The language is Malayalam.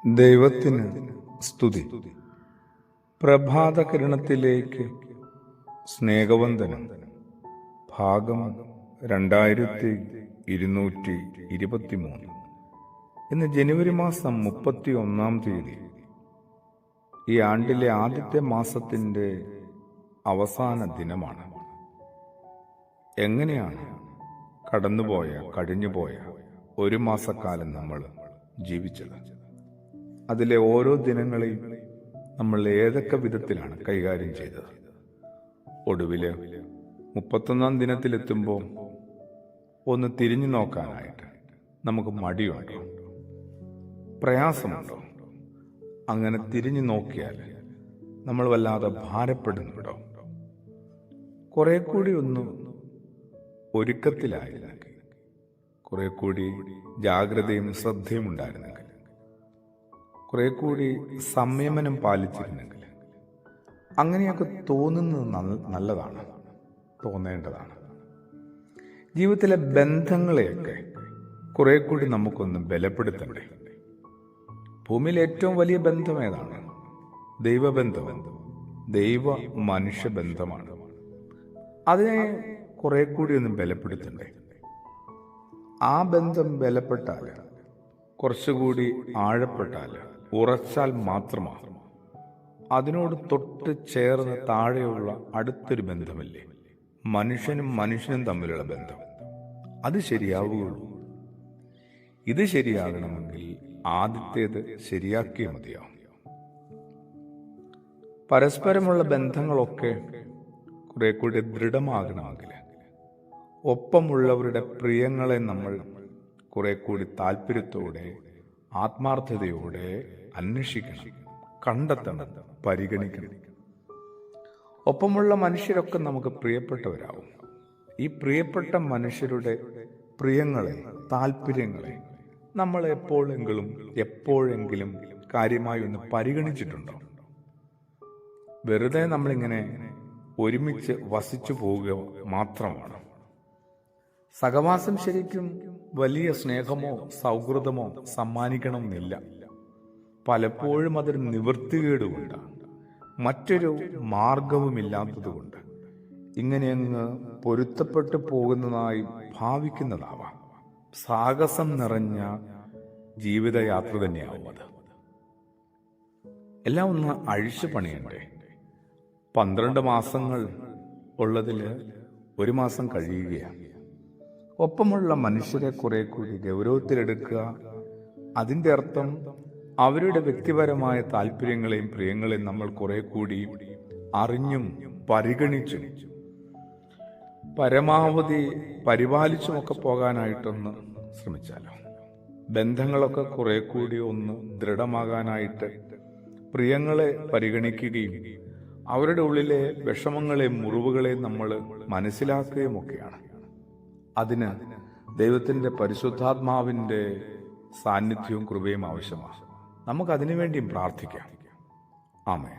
ദൈവത്തിന് സ്തുതി. പ്രഭാതകിരണത്തിലേക്ക് സ്നേഹവന്ദനം. ഭാഗം 2223. ഇന്ന് ജനുവരി മാസം 31-ാം തീയതി. ഈ ആണ്ടിലെ ആദ്യത്തെ മാസത്തിൻ്റെ അവസാന ദിനമാണ്. എങ്ങനെയാണ് കഴിഞ്ഞുപോയ ഒരു മാസക്കാലം നമ്മൾ ജീവിച്ചത്? അതിലെ ഓരോ ദിനങ്ങളെയും നമ്മൾ ഏതൊക്കെ വിധത്തിലാണ് കൈകാര്യം ചെയ്തത്? ഒടുവില് 31-ാം ദിനത്തിലെത്തുമ്പോൾ ഒന്ന് തിരിഞ്ഞു നോക്കാനായിട്ട് നമുക്ക് മടിയുണ്ടോ? പ്രയാസമുണ്ടോ? അങ്ങനെ തിരിഞ്ഞു നോക്കിയാൽ നമ്മൾ വല്ലാതെ ഭാരപ്പെടുന്നുണ്ടോ? കുറെ കൂടി ഒന്ന് ഒരുക്കത്തിലായിരുന്നെങ്കിൽ, കുറെ കൂടി ജാഗ്രതയും ശ്രദ്ധയും ഉണ്ടായിരുന്നെങ്കിൽ, കുറെ കൂടി സംയമനം പാലിച്ചിരുന്നെങ്കിൽ, അങ്ങനെയൊക്കെ തോന്നുന്നത് നല്ലതാണ്, തോന്നേണ്ടതാണ്. ജീവിതത്തിലെ ബന്ധങ്ങളെയൊക്കെ കുറെ കൂടി നമുക്കൊന്ന് ബലപ്പെടുത്തണ്ടേ? ഭൂമിയിൽ ഏറ്റവും വലിയ ബന്ധം ഏതാണ്? ദൈവബന്ധം, ദൈവ മനുഷ്യ ബന്ധമാണ്. അതിനെ കുറെ കൂടി ഒന്ന് ബലപ്പെടുത്തണ്ടേ? ആ ബന്ധം ബലപ്പെട്ടാൽ, കുറച്ചുകൂടി ആഴപ്പെട്ടാൽ, ഉറച്ചാൽ മാത്രമാണ് അതിനോട് തൊട്ട് ചേർന്ന് താഴെയുള്ള അടുത്തൊരു ബന്ധമില്ലേ, മനുഷ്യനും മനുഷ്യനും തമ്മിലുള്ള ബന്ധം, അത് ശരിയാവുകയുള്ളൂ. ഇത് ശരിയാകണമെങ്കിൽ ആദ്യത്തേത് ശരിയാക്കിയേ മതിയാവും. പരസ്പരമുള്ള ബന്ധങ്ങളൊക്കെ കുറെ കൂടി ദൃഢമാകണമെങ്കിൽ ഒപ്പമുള്ളവരുടെ പ്രിയങ്ങളെ നമ്മൾ കുറെ കൂടി താല്പര്യത്തോടെ, ആത്മാർത്ഥതയോടെ അന്വേഷിക്കണം, കണ്ടെത്തണം, പരിഗണിക്കണം. ഒപ്പമുള്ള മനുഷ്യരൊക്കെ നമുക്ക് പ്രിയപ്പെട്ടവരാവും. ഈ പ്രിയപ്പെട്ട മനുഷ്യരുടെ പ്രിയങ്ങളെ, താല്പര്യങ്ങളെ നമ്മൾ എപ്പോഴെങ്കിലും കാര്യമായി ഒന്ന് പരിഗണിച്ചിട്ടുണ്ടോ? വെറുതെ നമ്മളിങ്ങനെ ഒരുമിച്ച് വസിച്ചു പോവുക മാത്രമാണ്. സഹവാസം ശരിക്കും വലിയ സ്നേഹമോ സൗഹൃദമോ സമ്മാനിക്കണമെന്നില്ല. പലപ്പോഴും അതൊരു നിവൃത്തികേടുകൊണ്ട്, മറ്റൊരു മാർഗവുമില്ലാത്തതുകൊണ്ട് ഇങ്ങനെയങ്ങ് പൊരുത്തപ്പെട്ടു പോകുന്നതായി ഭാവിക്കുന്നതാവാം. സാഹസം നിറഞ്ഞ ജീവിതയാത്ര തന്നെയാവും അത്. എല്ലാം ഒന്ന് അഴിച്ചു പണിയണ്ടേ? 12 മാസങ്ങൾ ഉള്ളതിൽ ഒരു മാസം കഴിയുകയാണ്. ഒപ്പമുള്ള മനുഷ്യരെ കുറെ കൂടി ഗൗരവത്തിലെടുക്കുക. അതിൻ്റെ അർത്ഥം അവരുടെ വ്യക്തിപരമായ താല്പര്യങ്ങളെയും പ്രിയങ്ങളെയും നമ്മൾ കുറെ കൂടി അറിഞ്ഞും പരിഗണിച്ചും പരമാവധി പരിപാലിച്ചുമൊക്കെ പോകാനായിട്ടൊന്ന് ശ്രമിച്ചാലോ. ബന്ധങ്ങളൊക്കെ കുറെ കൂടി ഒന്ന് ദൃഢമാകാനായിട്ട് പ്രിയങ്ങളെ പരിഗണിക്കുകയും അവരുടെ ഉള്ളിലെ വിഷമങ്ങളെയും മുറിവുകളെയും നമ്മൾ മനസ്സിലാക്കുകയും ഒക്കെയാണ്. അതിന് ദൈവത്തിൻ്റെ പരിശുദ്ധാത്മാവിൻ്റെ സാന്നിധ്യവും കൃപയും ആവശ്യമാണ്. നമുക്കതിനു വേണ്ടിയും പ്രാർത്ഥിക്കാം. ആമേൻ.